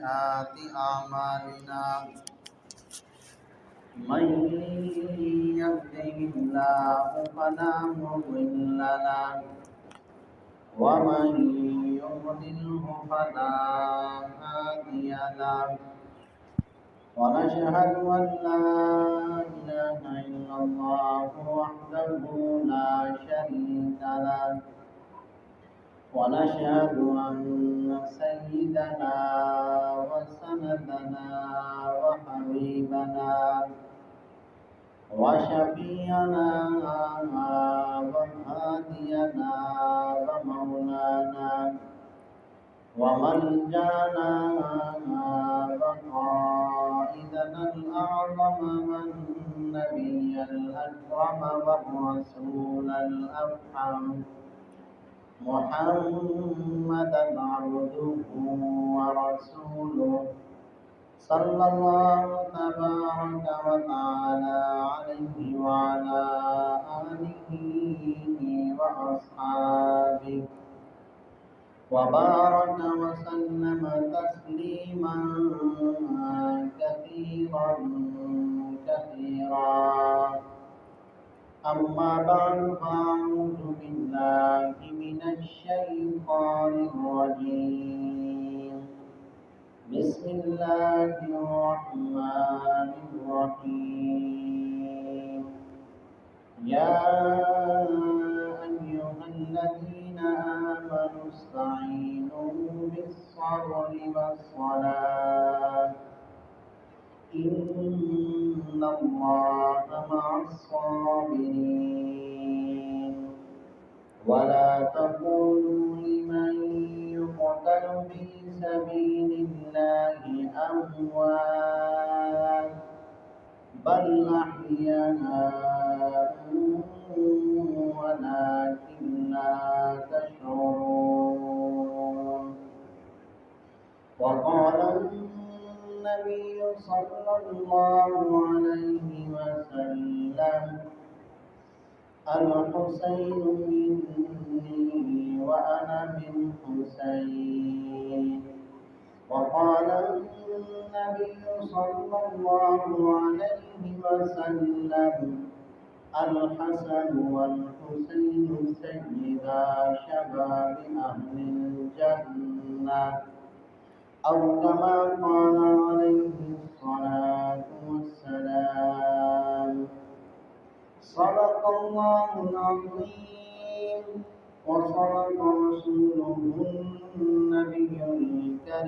سيئات أعمالنا من يهده الله فلا مضل له ومن يضلله فلا هادي له ونشهد أن لا إله إلا الله وحده لا شريك له ونشهد أن سيدنا وسندنا وحبيبنا وشفيعنا وهادينا ومولانا وملجانا وقائدنا الأعظم والنبي الأكرم والرسول الأفحم محمدا عبده ورسوله صلى الله تبارك وتعالى عليه وعلى آله وأصحابه وبارك وسلم تسليما كثيرا كثيرا أما بعد فأعوذ بالله من الشيطان الرجيم بسم الله الرحمن الرحيم يا أيها الذين آمنوا استعينوا بالصبر والصلاة إن الله مع الصابرين ولا تقولوا لمن يقتل في سبيل الله أموات بل أحياء ولكن لا تشعرون وقال النبي صلى الله عليه وسلم الحسين مني وأنا من حسين وقال النبي صلى الله عليه وسلم الحسن والحسين سيدا شباب أهل الجنة أو كما قال عليه الصلاة والسلام صدق الله العظيم وصدق رسوله النبي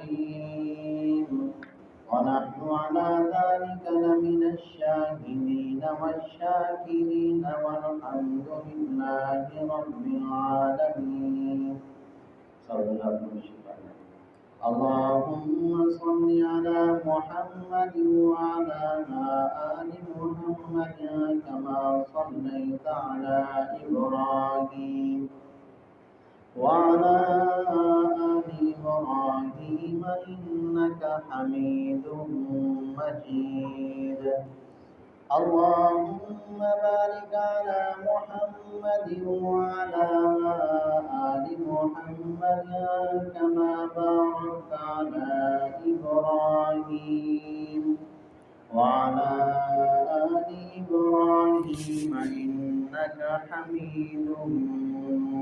الكريم ونحن على ذلك لمن الشاهدين والشاكرين والحمد لله رب العالمين صلى الله عليه وسلم اللهم صل على محمد وعلى آل محمد كما صليت على إبراهيم وعلى آل إبراهيم إنك حميد مجيد اللهم بارك على محمد وعلى آل محمد كما باركت على إبراهيم وعلى آل إبراهيم إنك حميد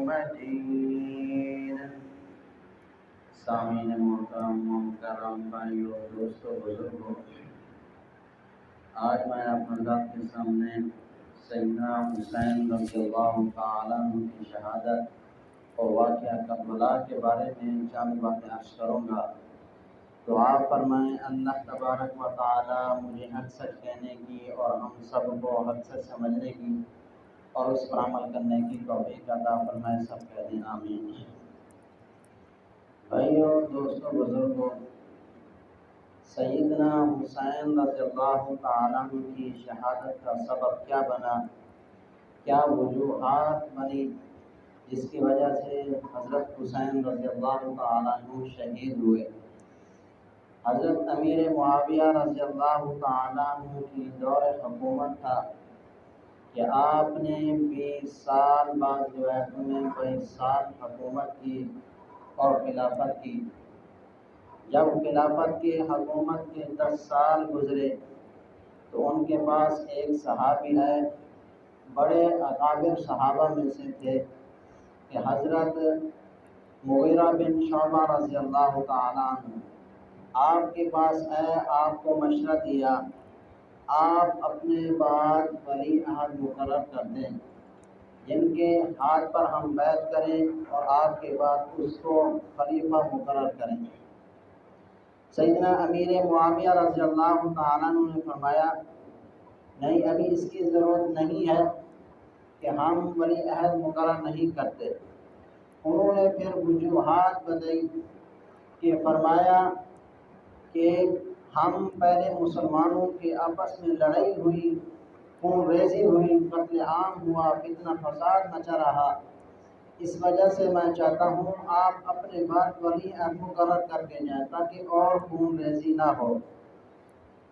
مجيد سامعین محترم مکرم بھائیو دوستو بزرگوں، آج میں آپ حضرات کے سامنے سیدنا حسین رضی اللہ تعالیٰ عنہ کی شہادت اور واقعہ کربلا کے بارے میں چند باتیں عرض کروں گا۔ دعا فرمائیں اللہ تبارک و تعالیٰ مجھے حق سچ کہنے کی اور ہم سب کو حق سچ سمجھنے کی اور اس پر عمل کرنے کی توفیق عطا فرمائے، سب کہہ دیں آمین۔ بھائیو دوستو بزرگوں، سیدنا حسین رضی اللہ تعالیٰ عنہ کی شہادت کا سبب کیا بنا، کیا وجوہات بنی جس کی وجہ سے حضرت حسین رضی اللہ تعالیٰ عنہ شہید ہوئے۔ حضرت امیر معاویہ رضی اللہ تعالیٰ عنہ کی دور حکومت تھا کہ آپ نے 20 سال بعد روایتوں میں 22 سال حکومت کی اور خلافت کی۔ جب خلافت کی حکومت کے 10 سال گزرے تو ان کے پاس ایک صحابی ہے، بڑے اکابر صحابہ میں سے تھے، کہ حضرت مغیرہ بن شعبہ رضی اللہ تعالیٰ عنہ آپ کے پاس آئے، آپ کو مشورہ دیا آپ اپنے بعد ولی عہد مقرر کر دیں جن کے ہاتھ پر ہم بیعت کریں اور آپ کے بعد اس کو خلیفہ مقرر کریں۔ سیدنا امیر معاویہ رضی اللہ تعالیٰ عنہ نے فرمایا نہیں، ابھی اس کی ضرورت نہیں ہے کہ ہم ولی عہد مقرر نہیں کرتے۔ انہوں نے پھر وجوہات بتائی کہ فرمایا کہ ہم پہلے مسلمانوں کے آپس میں لڑائی ہوئی، خون ریزی ہوئی، قتل عام ہوا، فتنہ فساد مچا رہا، اس وجہ سے میں چاہتا ہوں آپ اپنے بعد ولی عہد مقرر کر کے جائیں تاکہ اور خون ریزی نہ ہو۔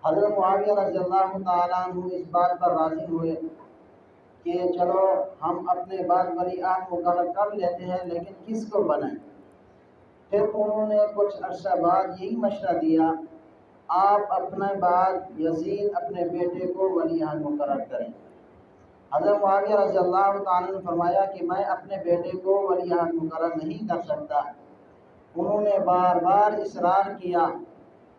حضرت معاویہ رضی اللہ تعالیٰ عنہ اس بات پر راضی ہوئے کہ چلو ہم اپنے بعد ولی عہد مقرر کر لیتے ہیں، لیکن کس کو بنائیں؟ پھر انہوں نے کچھ عرصہ بعد یہی مشورہ دیا آپ اپنے بعد یزید اپنے بیٹے کو ولی عہد مقرر کریں۔ حضرت معاویہ رضی اللہ تعالیٰ نے فرمایا کہ میں اپنے بیٹے کو ولی عہد مقرر نہیں کر سکتا۔ انہوں نے بار بار اصرار کیا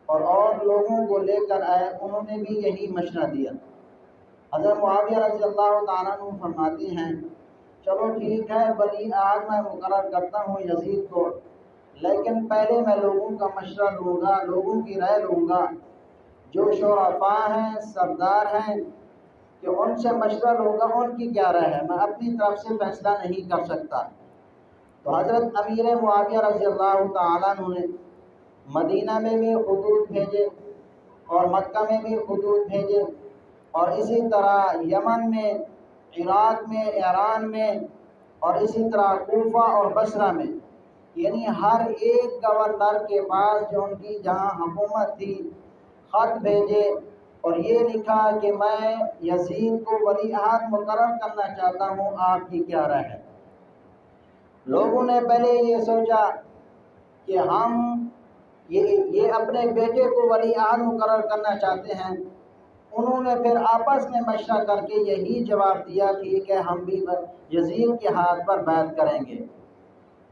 اور لوگوں کو لے کر آئے، انہوں نے بھی یہی مشورہ دیا۔ حضرت معاویہ رضی اللہ تعالیٰ عنہ فرماتے ہیں چلو ٹھیک ہے، ولی عہد میں مقرر کرتا ہوں یزید کو، لیکن پہلے میں لوگوں کا مشورہ لوں گا، لوگوں کی رائے لوں گا، جو شرفاء ہیں، سردار ہیں، کہ ان سے مشورہ لوں گا ان کی کیا رائے ہے، میں اپنی طرف سے فیصلہ نہیں کر سکتا۔ تو حضرت امیر معاویہ رضی اللہ تعالیٰ عنہ نے مدینہ میں بھی خطوط بھیجے اور مکہ میں بھی خطوط بھیجے، اور اسی طرح یمن میں، عراق میں، ایران میں، اور اسی طرح کوفہ اور بصرہ میں، یعنی ہر ایک گورنر کے پاس جو ان کی جہاں حکومت تھی خط بھیجے اور یہ لکھا کہ میں یزید کو ولی عہد مقرر کرنا چاہتا ہوں، آپ کی کیا رائے ہے؟ لوگوں نے پہلے یہ سوچا کہ ہم یہ اپنے بیٹے کو ولی عہد مقرر کرنا چاہتے ہیں، انہوں نے پھر آپس میں مشورہ کر کے یہی جواب دیا کہ ہم بھی یزید کے ہاتھ پر بیعت کریں گے۔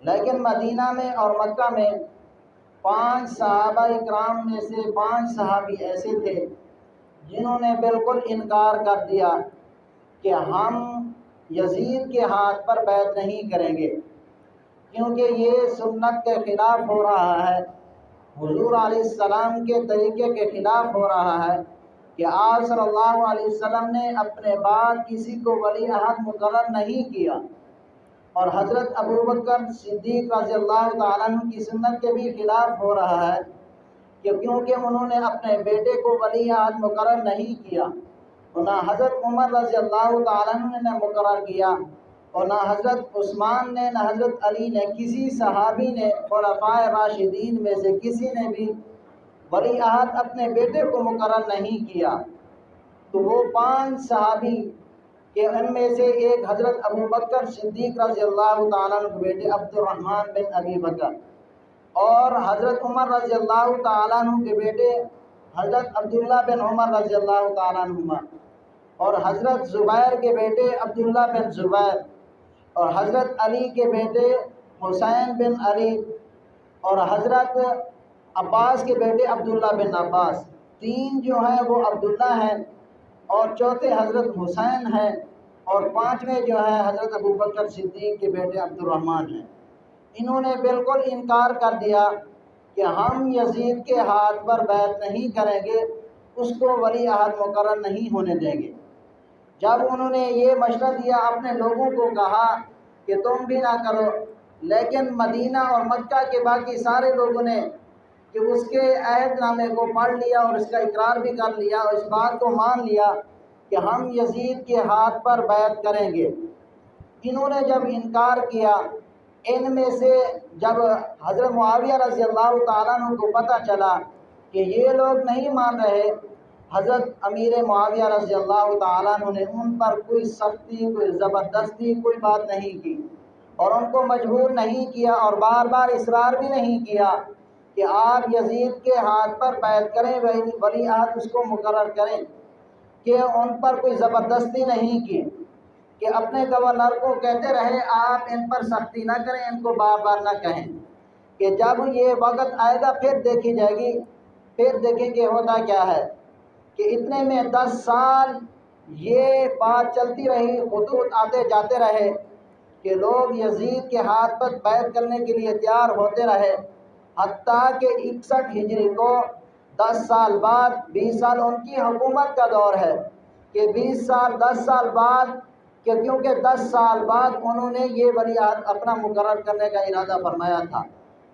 لیکن مدینہ میں اور مکہ میں 5 صحابہ اکرام میں سے 5 صحابی ایسے تھے جنہوں نے بالکل انکار کر دیا کہ ہم یزید کے ہاتھ پر بیعت نہیں کریں گے، کیونکہ یہ سنت کے خلاف ہو رہا ہے، حضور علیہ السلام کے طریقے کے خلاف ہو رہا ہے کہ آپ صلی اللہ علیہ وسلم نے اپنے بعد کسی کو ولی عہد مقرر نہیں کیا، اور حضرت ابوبکر صدیق رضی اللہ تعالیٰ عنہ کی سنت کے بھی خلاف ہو رہا ہے کہ کیونکہ انہوں نے اپنے بیٹے کو ولی عہد مقرر نہیں کیا، اور نہ حضرت عمر رضی اللہ تعالیٰ عنہ نے مقرر کیا، اور نہ حضرت عثمان نے، نہ حضرت علی نے، کسی صحابی نے، خلفائے راشدین میں سے کسی نے بھی ولی عہد اپنے بیٹے کو مقرر نہیں کیا۔ تو وہ 5 صحابی کہ ان میں سے ایک حضرت ابوبکر صدیق رضی اللہ تعالیٰ عنہ کے بیٹے عبد الرحمن بن ابی بکر، اور حضرت عمر رضی اللہ تعالیٰ عنہ کے بیٹے حضرت عبداللہ بن عمر رضی اللہ تعالیٰ عنہما، اور حضرت زبیر کے بیٹے عبداللہ بن زبیر، اور حضرت علی کے بیٹے حسین بن علی، اور حضرت عباس کے بیٹے عبداللہ بن عباس۔ 3 جو ہیں وہ عبداللہ ہیں، اور چوتھے حضرت حسین ہیں، اور 5ویں جو ہے حضرت ابوبکر صدیق کے بیٹے عبد الرحمن ہیں۔ انہوں نے بالکل انکار کر دیا کہ ہم یزید کے ہاتھ پر بیعت نہیں کریں گے، اس کو ولی عہد مقرر نہیں ہونے دیں گے۔ جب انہوں نے یہ مشورہ دیا، اپنے لوگوں کو کہا کہ تم بھی نہ کرو، لیکن مدینہ اور مکہ کے باقی سارے لوگوں نے کہ اس کے عہد نامے کو پڑھ لیا اور اس کا اقرار بھی کر لیا، اور اس بات کو مان لیا کہ ہم یزید کے ہاتھ پر بیعت کریں گے۔ انہوں نے جب انکار کیا، ان میں سے جب حضرت معاویہ رضی اللہ تعالیٰ عنہ کو پتہ چلا کہ یہ لوگ نہیں مان رہے، حضرت امیر معاویہ رضی اللہ تعالیٰ عنہ نے ان پر کوئی سختی، کوئی زبردستی، کوئی بات نہیں کی، اور ان کو مجبور نہیں کیا، اور بار بار اصرار بھی نہیں کیا کہ کہ آپ یزید کے ہاتھ پر بیعت کریں، ولی عہد اس کو مقرر کریں کہ ان پر کوئی زبردستی نہیں کی، کہ اپنے گورنر کو کہتے رہے آپ ان پر سختی نہ کریں، ان کو بار بار نہ کہیں، کہ جب یہ وقت آئے گا پھر دیکھی جائے گی، پھر دیکھیں کہ ہوتا کیا ہے۔ کہ اتنے میں 10 سال یہ بات چلتی رہی، خطوط آتے جاتے رہے کہ لوگ یزید کے ہاتھ پر بیعت کرنے کے لیے تیار ہوتے رہے، حتیٰ کہ 61 ہجری کو 10 سال بعد، 20 سال ان کی حکومت کا دور ہے، کہ 20 سال 10 سال بعد، کہ کیونکہ 10 سال بعد انہوں نے یہ ولی عہد اپنا مقرر کرنے کا ارادہ فرمایا تھا،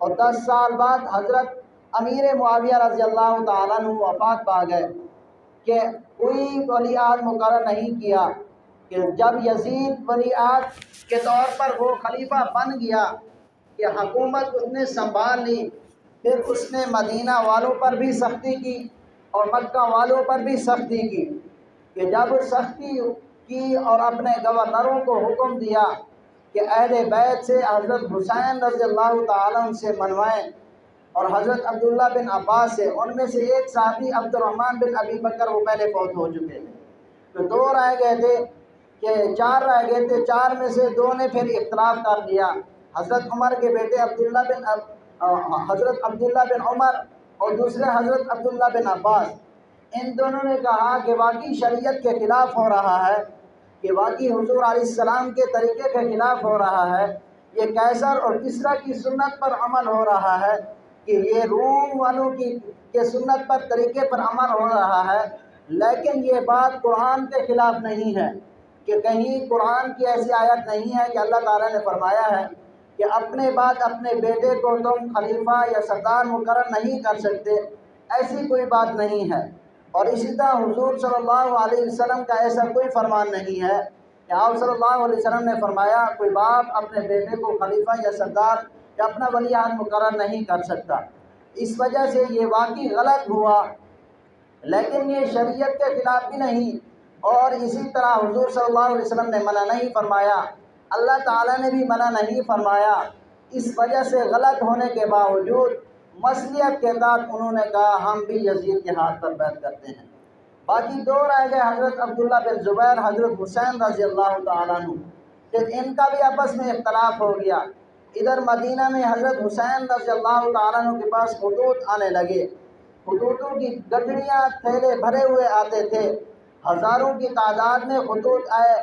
اور 10 سال بعد حضرت امیر معاویہ رضی اللہ تعالیٰ عنہ وفات پا گئے، کہ کوئی ولی عہد مقرر نہیں کیا۔ کہ جب یزید ولی عہد کے طور پر وہ خلیفہ بن گیا، کہ حکومت اس نے سنبھال لی، پھر اس نے مدینہ والوں پر بھی سختی کی اور مکہ والوں پر بھی سختی کی، کہ جب سختی کی اور اپنے گورنروں کو حکم دیا کہ اہل بیت سے حضرت حسین رضی اللہ تعالیٰ عنہ سے منوائیں، اور حضرت عبداللہ بن عباس سے، ان میں سے ایک صحابی عبد الرحمن بن ابی بکر وہ پہلے فوت ہو چکے تھے، تو 2 رہ گئے تھے، کہ 4 رہ گئے تھے، 4 میں سے 2 نے پھر اختلاف کر لیا، حضرت عمر کے بیٹے حضرت عبداللہ بن عمر اور دوسرے حضرت عبداللہ بن عباس، ان دونوں نے کہا کہ واقعی شریعت کے خلاف ہو رہا ہے، کہ واقعی حضور علیہ السلام کے طریقے کے خلاف ہو رہا ہے، یہ قیصر اور کسریٰ کی سنت پر عمل ہو رہا ہے، کہ یہ روم والوں کی سنت پر طریقے پر عمل ہو رہا ہے، لیکن یہ بات قرآن کے خلاف نہیں ہے، کہ کہیں قرآن کی ایسی آیت نہیں ہے کہ اللہ تعالیٰ نے فرمایا ہے کہ اپنے بعد اپنے بیٹے کو تم خلیفہ یا سردار مقرر نہیں کر سکتے، ایسی کوئی بات نہیں ہے۔ اور اسی طرح حضور صلی اللہ علیہ وسلم کا ایسا کوئی فرمان نہیں ہے کہ آپ صلی اللہ علیہ وسلم نے فرمایا کوئی باپ اپنے بیٹے کو خلیفہ یا سردار یا اپنا ولی عہد مقرر نہیں کر سکتا، اس وجہ سے یہ واقعی غلط ہوا، لیکن یہ شریعت کے خلاف بھی نہیں، اور اسی طرح حضور صلی اللہ علیہ وسلم نے منع نہیں فرمایا، اللہ تعالیٰ نے بھی منع نہیں فرمایا، اس وجہ سے غلط ہونے کے باوجود مصلحت کے تحت انہوں نے کہا ہم بھی یزید کے ہاتھ پر بیعت کرتے ہیں۔ باقی 2 رہ گئے، حضرت عبداللہ بن زبیر، حضرت حسین رضی اللہ تعالیٰ عنہ، کہ ان کا بھی آپس میں اختلاف ہو گیا۔ ادھر مدینہ میں حضرت حسین رضی اللہ تعالیٰ عنہ کے پاس خطوط آنے لگے، خطوطوں کی گٹھڑیاں تھیلے بھرے ہوئے آتے تھے، ہزاروں کی تعداد میں خطوط آئے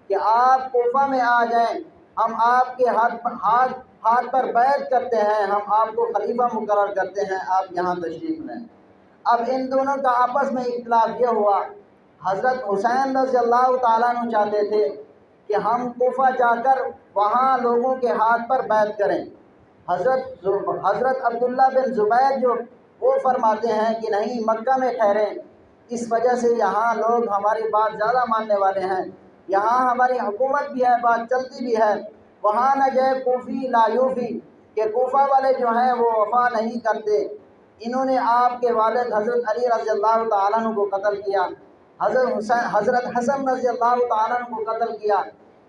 کہ آپ کوفہ میں آ جائیں، ہم آپ کے ہاتھ پر بیعت کرتے ہیں، ہم آپ کو خلیفہ مقرر کرتے ہیں، آپ یہاں تشریف لیں۔ اب ان دونوں کا آپس میں اختلاف یہ ہوا، حضرت حسین رضی اللہ تعالیٰ عنہ چاہتے تھے کہ ہم کوفہ جا کر وہاں لوگوں کے ہاتھ پر بیعت کریں، حضرت عبداللہ بن زبیر جو وہ فرماتے ہیں کہ نہیں، مکہ میں ٹھہریں، اس وجہ سے یہاں لوگ ہماری بات زیادہ ماننے والے ہیں، یہاں ہماری حکومت بھی ہے، بات چلتی بھی ہے، وہاں نہ جائے کوفی لا یوفی، کہ کوفہ والے جو ہیں وہ وفا نہیں کرتے، انہوں نے آپ کے والد حضرت علی رضی اللہ تعالیٰ عنہ کو قتل کیا، حضرت حسن رضی اللہ تعالیٰ عنہ کو قتل کیا،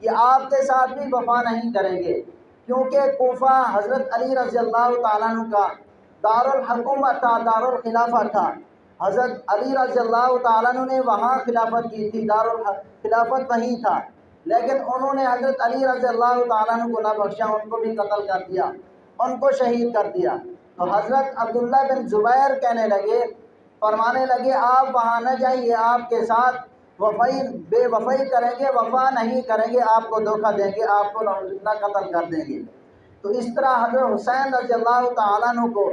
یہ آپ کے ساتھ بھی وفا نہیں کریں گے، کیونکہ کوفہ حضرت علی رضی اللہ تعالیٰ عنہ کا دارالحکومت تھا، دارالخلافہ تھا، حضرت علی رضی اللہ تعالیٰ عنہ نے وہاں خلافت کی تھی، دارالخلافت وہیں تھا، لیکن انہوں نے حضرت علی رضی اللہ تعالیٰ عنہ کو نہ بخشا، ان کو بھی قتل کر دیا، ان کو شہید کر دیا۔ تو حضرت عبداللہ بن زبیر کہنے لگے، فرمانے لگے آپ وہاں نہ جائیے، آپ کے ساتھ بے وفائی کریں گے، وفا نہیں کریں گے، آپ کو دھوکہ دیں گے، آپ کو قتل کر دیں گے۔ تو اس طرح حضرت حسین رضی اللہ تعالیٰ عنہ کو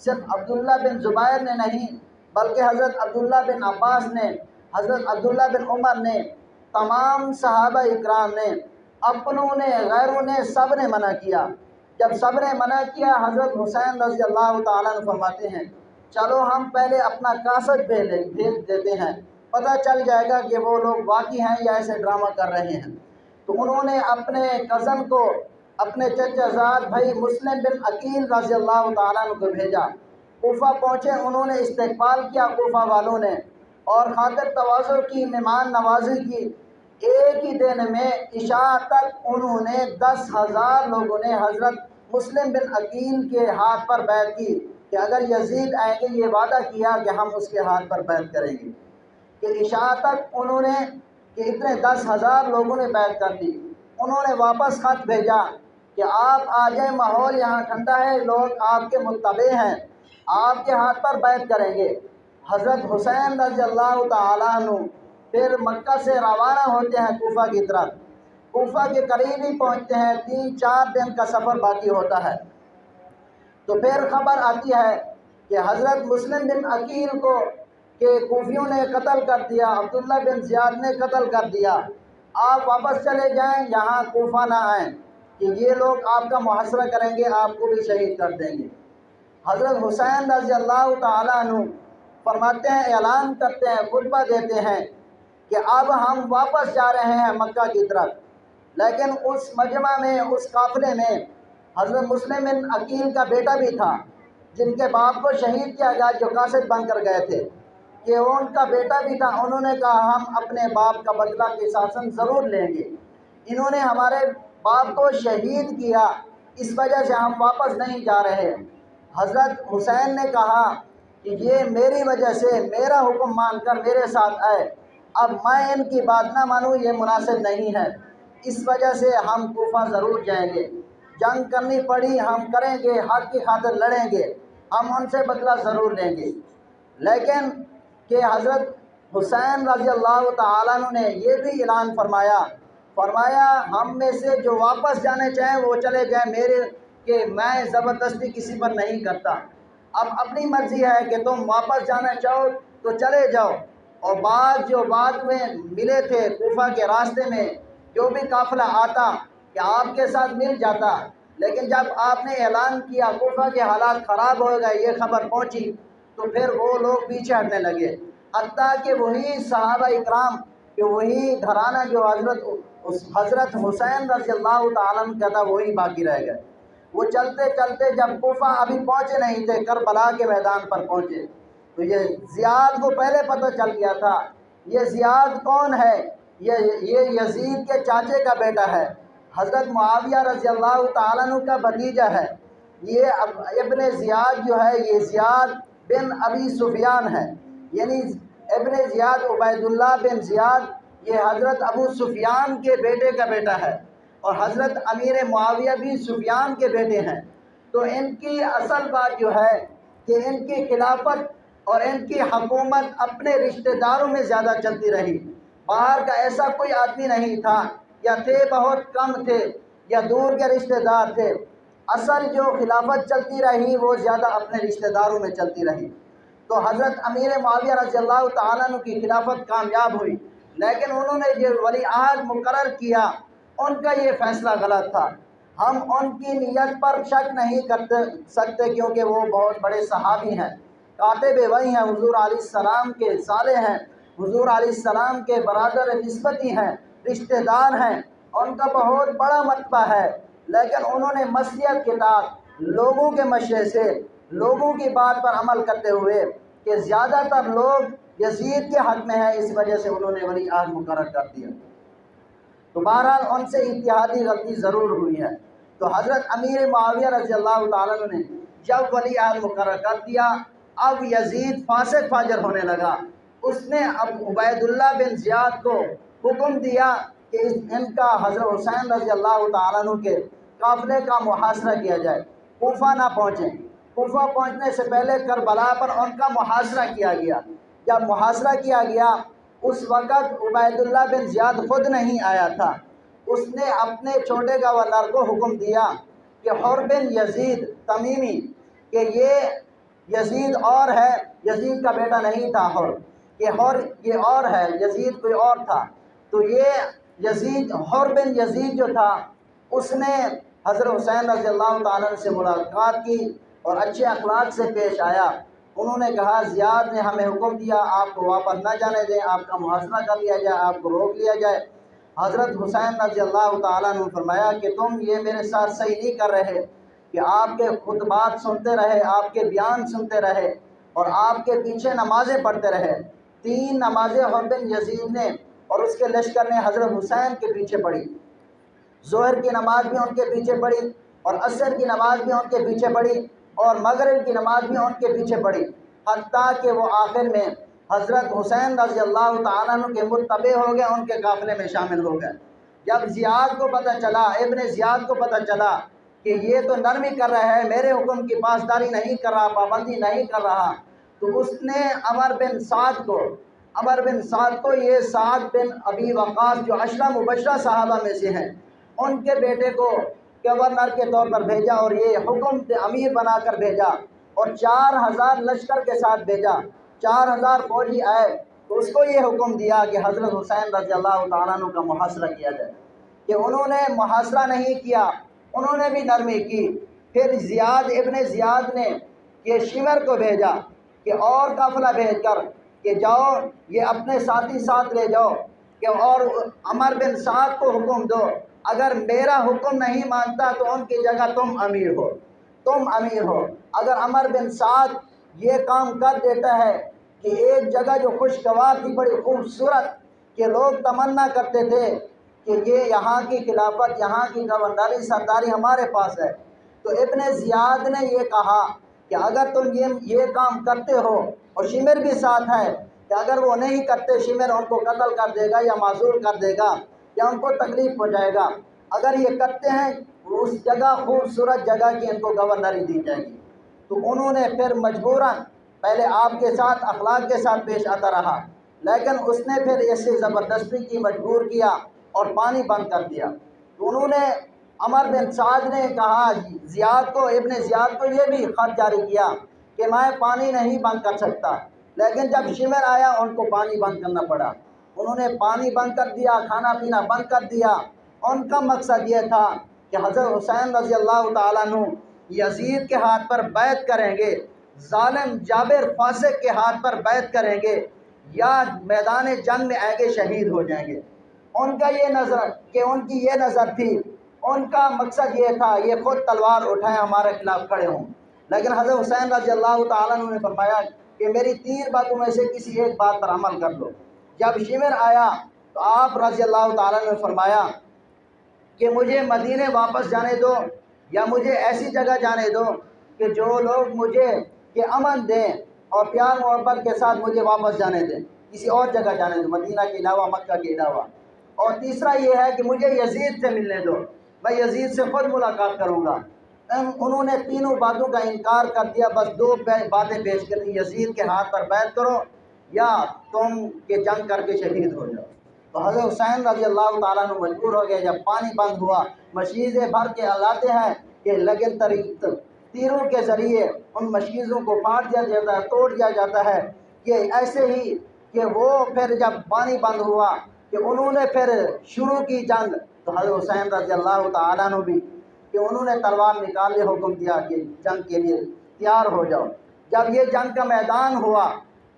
صرف عبداللہ بن زبیر نے نہیں، بلکہ حضرت عبداللہ بن عباس نے، حضرت عبداللہ بن عمر نے، تمام صحابہ اکرام نے، اپنوں نے، غیروں نے، سب نے منع کیا۔ جب سب نے منع کیا، حضرت حسین رضی اللہ تعالیٰ عنہ فرماتے ہیں چلو ہم پہلے اپنا قاصد بھیج دیتے ہیں، پتہ چل جائے گا کہ وہ لوگ واقعی ہیں یا ایسے ڈرامہ کر رہے ہیں۔ تو انہوں نے اپنے کزن کو، اپنے چچا زاد بھائی مسلم بن عقیل رضی اللہ تعالیٰ عنہ کو بھیجا، کوفہ پہنچے، انہوں نے استقبال کیا کوفہ والوں نے، اور خاطر تواضع کی، مہمان نوازی کی، ایک ہی دن میں عشاء تک انہوں نے 10,000 لوگوں نے حضرت مسلم بن عقیل کے ہاتھ پر بیعت کی، کہ اگر یزید آئیں گے، یہ وعدہ کیا کہ ہم اس کے ہاتھ پر بیعت کریں گے، کہ عشاء تک انہوں نے کہ اتنے 10,000 لوگوں نے بیعت کر دی۔ انہوں نے واپس خط بھیجا کہ آپ آ جائیں، ماحول یہاں ٹھنڈا ہے، لوگ آپ کے متبع ہیں، آپ کے ہاتھ پر بیعت کریں گے۔ حضرت حسین رضی اللہ تعالیٰ عنہ پھر مکہ سے روانہ ہوتے ہیں کوفہ کی طرف۔ کوفہ کے قریب ہی پہنچتے ہیں، 3-4 دن کا سفر باقی ہوتا ہے، تو پھر خبر آتی ہے کہ حضرت مسلم بن عقیل کو کہ کوفیوں نے قتل کر دیا، عبداللہ بن زیاد نے قتل کر دیا، آپ واپس چلے جائیں، یہاں کوفہ نہ آئیں کہ یہ لوگ آپ کا محاصرہ کریں گے، آپ کو بھی شہید کر دیں گے۔ حضرت حسین رضی اللہ تعالیٰ عنہ فرماتے ہیں، اعلان کرتے ہیں، خطبہ دیتے ہیں کہ اب ہم واپس جا رہے ہیں مکہ کی طرف۔ لیکن اس مجمع میں، اس قافلے میں حضرت مسلم بن عقیل کا بیٹا بھی تھا، جن کے باپ کو شہید کیا گیا، جو قاصد بن کر گئے تھے، کہ ان کا بیٹا بھی تھا۔ انہوں نے کہا ہم اپنے باپ کا بدلہ قصاصاً ضرور لیں گے، انہوں نے ہمارے باپ کو شہید کیا، اس وجہ سے ہم واپس نہیں جا رہے۔ حضرت حسین نے کہا کہ یہ میری وجہ سے، میرا حکم مان کر میرے ساتھ آئے، اب میں ان کی بات نہ مانوں یہ مناسب نہیں ہے، اس وجہ سے ہم کوفہ ضرور جائیں گے، جنگ کرنی پڑی ہم کریں گے، حق کی خاطر لڑیں گے، ہم ان سے بدلہ ضرور لیں گے۔ لیکن کہ حضرت حسین رضی اللہ تعالیٰ عنہ نے یہ بھی اعلان فرمایا ہم میں سے جو واپس جانے چاہیں وہ چلے جائیں، میرے کہ میں زبردستی کسی پر نہیں کرتا، اب اپنی مرضی ہے کہ تم واپس جانا چاہو تو چلے جاؤ۔ اور بعد میں ملے تھے کوفہ کے راستے میں، جو بھی قافلہ آتا کہ آپ کے ساتھ مل جاتا، لیکن جب آپ نے اعلان کیا کوفہ کے حالات خراب ہو گئے، یہ خبر پہنچی، تو پھر وہ لوگ پیچھے ہٹنے لگے، حتیٰ کہ وہی صحابہ اکرام کہ وہی گھرانہ جو حضرت حسین رضی اللہ تعالیٰ عنہ کا تھا وہی باقی رہ گئے۔ وہ چلتے چلتے جب کوفہ ابھی پہنچے نہیں تھے، کربلا کے میدان پر پہنچے، تو یہ زیاد کو پہلے پتہ چل گیا تھا، یہ زیاد کون ہے، یہ یزید کے چاچے کا بیٹا ہے، حضرت معاویہ رضی اللہ تعالیٰ عنہ کا بھتیجا ہے، یہ ابن زیاد جو ہے یہ زیاد بن ابی سفیان ہے، یعنی ابن زیاد عبید اللہ بن زیاد یہ حضرت ابو سفیان کے بیٹے کا بیٹا ہے، اور حضرت امیر معاویہ بھی سفیان کے بیٹے ہیں۔ تو ان کی اصل بات جو ہے کہ ان کی خلافت اور ان کی حکومت اپنے رشتہ داروں میں زیادہ چلتی رہی، باہر کا ایسا کوئی آدمی نہیں تھا، یا تھے بہت کم تھے، یا دور کے رشتہ دار تھے، اصل جو خلافت چلتی رہی وہ زیادہ اپنے رشتہ داروں میں چلتی رہی۔ تو حضرت امیر معاویہ رضی اللہ تعالیٰ عنہ کی خلافت کامیاب ہوئی، لیکن انہوں نے جو ولی عہد مقرر کیا ان کا یہ فیصلہ غلط تھا۔ ہم ان کی نیت پر شک نہیں کر سکتے کیونکہ وہ بہت بڑے صحابی ہیں، کاتب وحی ہیں، حضور علیہ السلام کے سالے ہیں، حضور علیہ السلام کے برادر نسبتی ہیں، رشتہ دار ہیں، ان کا بہت بڑا مرتبہ ہے، لیکن انہوں نے مصلحت کے تحت لوگوں کے مشورے سے، لوگوں کی بات پر عمل کرتے ہوئے کہ زیادہ تر لوگ یزید کے حق میں ہیں، اس وجہ سے انہوں نے ولی عہد مقرر کر دیا۔ تو بہرحال ان سے اتحادی غلطی ضرور ہوئی ہے۔ تو حضرت امیر معاویہ رضی اللہ تعالیٰ عنہ نے جب ولی عہد مقرر کر دیا، اب یزید فاسق فاجر ہونے لگا، اس نے اب عبید اللہ بن زیاد کو حکم دیا کہ ان کا حضرت حسین رضی اللہ تعالیٰ عنہ کے قافلے کا محاصرہ کیا جائے، کوفہ نہ پہنچیں۔ کوفہ پہنچنے سے پہلے کربلا پر ان کا محاصرہ کیا گیا۔ جب محاصرہ کیا گیا اس وقت عبید اللہ بن زیاد خود نہیں آیا تھا، اس نے اپنے چھوٹے گورنر کو حکم دیا کہ حر بن یزید تمیمی، کہ یہ یزید اور ہے، یزید کا بیٹا نہیں تھا حر، کہ حر یہ اور ہے، یزید کوئی اور تھا۔ تو یہ یزید، حر بن یزید جو تھا، اس نے حضرت حسین رضی اللہ تعالیٰ عنہ سے ملاقات کی اور اچھے اخلاق سے پیش آیا۔ انہوں نے کہا زیاد نے ہمیں حکم دیا آپ کو واپس نہ جانے دیں، آپ کا محاصرہ کر لیا جائے، آپ کو روک لیا جائے۔ حضرت حسین رضی اللہ تعالیٰ عنہ فرمایا کہ تم یہ میرے ساتھ صحیح نہیں کر رہے کہ آپ کے خطبات سنتے رہے، آپ کے بیان سنتے رہے اور آپ کے پیچھے نمازیں پڑھتے رہے۔ 3 نمازیں حر بن یزید نے اور اس کے لشکر نے حضرت حسین کے پیچھے پڑھی، ظہر کی نماز بھی ان کے پیچھے پڑھی اور عصر کی نماز بھی ان کے پیچھے پڑھی، اور مغرب کی نماز بھی ان کے پیچھے پڑھی، حتیٰ کہ وہ آخر میں حضرت حسین رضی اللہ تعالیٰ عنہ کے متبع ہو گئے، ان کے قافلے میں شامل ہو گئے۔ جب زیاد کو پتہ چلا، ابن زیاد کو پتہ چلا کہ یہ تو نرمی کر رہا ہے، میرے حکم کی پاسداری نہیں کر رہا، پابندی نہیں کر رہا، تو اس نے عمر بن سعد کو یہ سعد بن ابی وقاص جو عشرہ مبشرہ صحابہ میں سے ہیں، ان کے بیٹے کو گورنر کے طور پر بھیجا اور یہ حکم امیر بنا کر بھیجا، اور 4000 لشکر کے ساتھ بھیجا۔ 4000 فوجی آئے تو اس کو یہ حکم دیا کہ حضرت حسین رضی اللہ تعالیٰ عنہ کا محاصرہ کیا جائے، کہ انہوں نے محاصرہ نہیں کیا، انہوں نے بھی نرمی کی۔ پھر ابن زیاد نے یہ شمر کو بھیجا کہ اور قافلہ بھیج کر کہ جاؤ یہ اپنے ساتھی ساتھ لے جاؤ، کہ اور عمر بن سعد کو حکم دو، اگر میرا حکم نہیں مانتا تو ان کی جگہ تم امیر ہو۔ اگر عمر بن سعد یہ کام کر دیتا ہے کہ ایک جگہ جو خوشگوار تھی، بڑی خوبصورت، کہ لوگ تمنا کرتے تھے کہ یہ یہاں کی خلافت، یہاں کی گورنری سرداری ہمارے پاس ہے، تو ابن زیاد نے یہ کہا کہ اگر تم یہ کام کرتے ہو، اور شمر بھی ساتھ ہے کہ اگر وہ نہیں کرتے شمر ان کو قتل کر دے گا یا معزول کر دے گا یا ان کو تکلیف ہو جائے گا، اگر یہ کرتے ہیں اس جگہ خوبصورت جگہ کی ان کو گورنری دی جائے گی۔ تو انہوں نے پھر مجبوراً پہلے آپ کے ساتھ اخلاق کے ساتھ پیش آتا رہا، لیکن اس نے پھر اسے زبردستی کی، مجبور کیا اور پانی بند کر دیا۔ تو انہوں نے عمر بن سعد نے کہا ابن زیاد کو یہ بھی خط جاری کیا کہ میں پانی نہیں بند کر سکتا، لیکن جب شمر آیا ان کو پانی بند کرنا پڑا۔ انہوں نے پانی بند کر دیا، کھانا پینا بند کر دیا۔ ان کا مقصد یہ تھا کہ حضرت حسین رضی اللہ تعالیٰ عنہ یزید کے ہاتھ پر بیعت کریں گے، ظالم جابر فاسق کے ہاتھ پر بیعت کریں گے، یا میدان جنگ میں آگے شہید ہو جائیں گے۔ ان کی یہ نظر تھی، ان کا مقصد یہ تھا یہ خود تلوار اٹھائیں ہمارے خلاف کھڑے ہوں، لیکن حضرت حسین رضی اللہ تعالیٰ عنہ نے فرمایا کہ میری 3 باتوں میں سے کسی ایک بات پر عمل کر لو۔ جب شمر آیا تو آپ رضی اللہ تعالیٰ عنہ نے فرمایا کہ مجھے مدینے واپس جانے دو، یا مجھے ایسی جگہ جانے دو کہ جو لوگ مجھے کہ امن دیں اور پیار محبت کے ساتھ مجھے واپس جانے دیں، کسی اور جگہ جانے دو مدینہ کے علاوہ، مکہ کے علاوہ۔ اور تیسرا یہ ہے کہ مجھے یزید سے ملنے دو، میں یزید سے خود ملاقات کروں گا۔ انہوں نے تینوں باتوں کا انکار کر دیا، بس 2 باتیں پیش کر دی، یزید کے ہاتھ پر بیعت کرو یا تم کہ جنگ کر کے شہید ہو جاؤ۔ تو حضرت حسین رضی اللہ تعالیٰ عنہ مجبور ہو گئے۔ جب پانی بند ہوا، مشیزیں بھر کے لاتے ہیں کہ لگن تیروں کے ذریعے ان مشیزوں کو پھاڑ دیا جاتا ہے، توڑ دیا جاتا ہے، کہ ایسے ہی کہ وہ پھر جب پانی بند ہوا کہ انہوں نے پھر شروع کی جنگ، تو حضرت حسین رضی اللہ تعالیٰ عنہ بھی کہ انہوں نے تلوار نکالنے حکم دیا کہ جنگ کے لیے تیار ہو جاؤ۔ جب یہ جنگ کا میدان ہوا،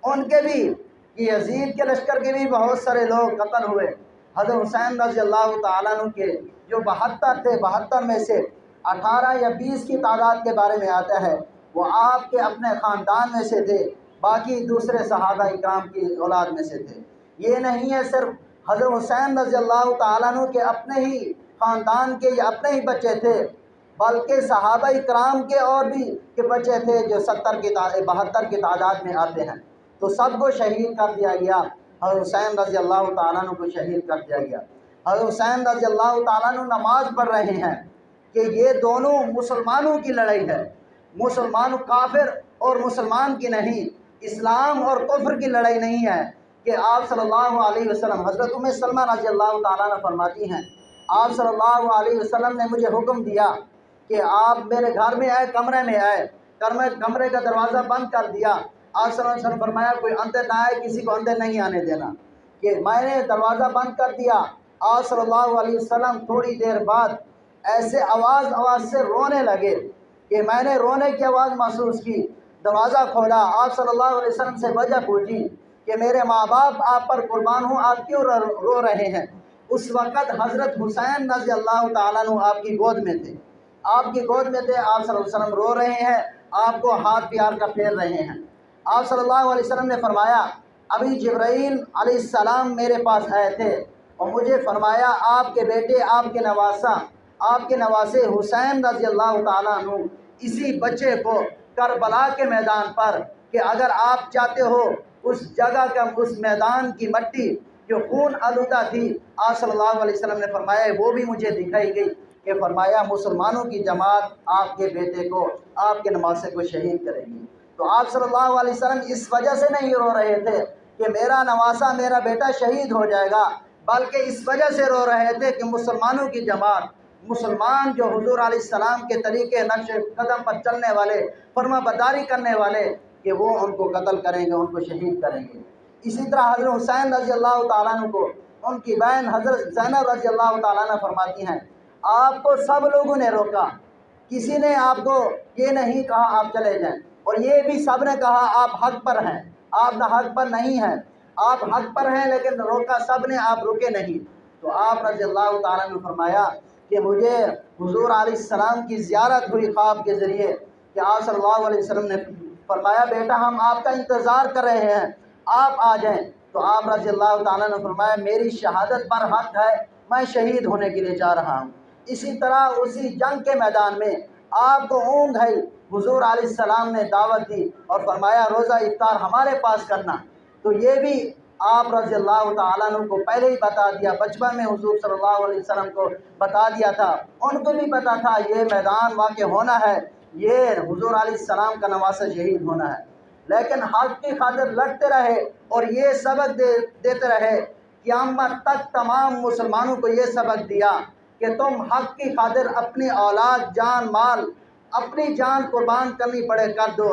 ان کے بھی کہ یزید کے لشکر کے بھی بہت سارے لوگ قتل ہوئے۔ حضرت حسین رضی اللہ تعالیٰ عنہ کے جو 72 تھے، 72 میں سے 18 یا 20 کی تعداد کے بارے میں آتا ہے وہ آپ کے اپنے خاندان میں سے تھے، باقی دوسرے صحابہ اکرام کی اولاد میں سے تھے۔ یہ نہیں ہے صرف حضرت حسین رضی اللہ تعالیٰ عنہ کے اپنے ہی خاندان کے یا اپنے ہی بچے تھے، بلکہ صحابہ اکرام کے اور بھی کے بچے تھے جو 72 کی تعداد میں آتے ہیں۔ تو سب کو شہید کر دیا گیا، حضرت حسین رضی اللہ تعالیٰ عنہ کو شہید کر دیا گیا۔ حضرت حسین رضی اللہ تعالیٰ عنہ نماز پڑھ رہے ہیں کہ یہ دونوں مسلمانوں کی لڑائی ہے، مسلمان کافر اور مسلمان کی نہیں، اسلام اور کفر کی لڑائی نہیں ہے، کہ آپ صلی اللہ علیہ وسلم، حضرت ام سلمہ رضی اللہ تعالیٰ عنہ فرماتی ہیں آپ صلی اللہ علیہ وسلم نے مجھے حکم دیا کہ آپ میرے گھر میں آئے، کمرے میں آئے، کمرے کا دروازہ بند کر دیا۔ آپ صلی اللہ علیہ وسلم فرمایا کوئی اندر نہ آئے، کسی کو اندر نہیں آنے دینا، کہ میں نے دروازہ بند کر دیا۔ آپ صلی اللہ علیہ وسلم تھوڑی دیر بعد ایسے آواز سے رونے لگے کہ میں نے رونے کی آواز محسوس کی، دروازہ کھولا، آپ صلی اللہ علیہ وسلم سے وجہ پوچھی کہ میرے ماں باپ آپ پر قربان ہوں، آپ کیوں رو رہے ہیں؟ اس وقت حضرت حسین رضی اللہ تعالیٰ عنہ آپ کی گود میں تھے، آپ کی گود میں تھے، آپ صلی اللہ علیہ وسلم رو رہے ہیں، آپ کو ہاتھ پیار کا پھیر رہے ہیں۔ آپ صلی اللہ علیہ وسلم نے فرمایا ابھی جبرائیل علیہ السلام میرے پاس آئے تھے اور مجھے فرمایا آپ کے بیٹے، آپ کے نواسے حسین رضی اللہ تعالیٰ عنہ اسی بچے کو کربلا کے میدان پر کہ اگر آپ چاہتے ہو اس جگہ کا اس میدان کی مٹی جو خون آلودہ تھی، آپ صلی اللہ علیہ وسلم نے فرمایا وہ بھی مجھے دکھائی گئی کہ فرمایا مسلمانوں کی جماعت آپ کے بیٹے کو، آپ کے نواسے کو شہید کرے گی۔ تو آپ صلی اللہ علیہ وسلم اس وجہ سے نہیں رو رہے تھے کہ میرا نواسا میرا بیٹا شہید ہو جائے گا، بلکہ اس وجہ سے رو رہے تھے کہ مسلمانوں کی جماعت، مسلمان جو حضور علیہ السلام کے طریقے نقش قدم پر چلنے والے، فرما برداری کرنے والے، کہ وہ ان کو قتل کریں گے، ان کو شہید کریں گے۔ اسی طرح حضرت حسین رضی اللہ تعالیٰ عنہ کو ان کی بہن حضرت زینب رضی اللہ تعالیٰ عنہ فرماتی ہیں آپ کو سب لوگوں نے روکا، کسی نے آپ کو یہ نہیں کہا آپ چلے جائیں، اور یہ بھی سب نے کہا آپ حق پر ہیں، آپ نہ حق پر نہیں ہیں، آپ حق پر ہیں، لیکن روکا سب نے، آپ رکے نہیں۔ تو آپ رضی اللہ تعالیٰ نے فرمایا کہ مجھے حضور علیہ السلام کی زیارت ہوئی خواب کے ذریعے کہ آپ صلی اللہ علیہ وسلم نے فرمایا بیٹا ہم آپ کا انتظار کر رہے ہیں، آپ آ جائیں۔ تو آپ رضی اللہ تعالیٰ نے فرمایا میری شہادت پر حق ہے، میں شہید ہونے کے لیے جا رہا ہوں۔ اسی طرح اسی جنگ کے میدان میں آپ کو اونگ ہے، حضور علیہ السلام نے دعوت دی اور فرمایا روزہ افطار ہمارے پاس کرنا۔ تو یہ بھی آپ رضی اللہ تعالیٰ عنہ کو پہلے ہی بتا دیا، بچپن میں حضور صلی اللہ علیہ وسلم کو بتا دیا تھا، ان کو بھی پتا تھا یہ میدان واقع ہونا ہے، یہ حضور علیہ السلام کا نواسہ شہید ہونا ہے، لیکن حق کی خاطر لڑتے رہے اور یہ سبق دیتے رہے، قیامت تک تمام مسلمانوں کو یہ سبق دیا کہ تم حق کی خاطر اپنی اولاد، جان، مال، اپنی جان قربان کرنی پڑے کر دو۔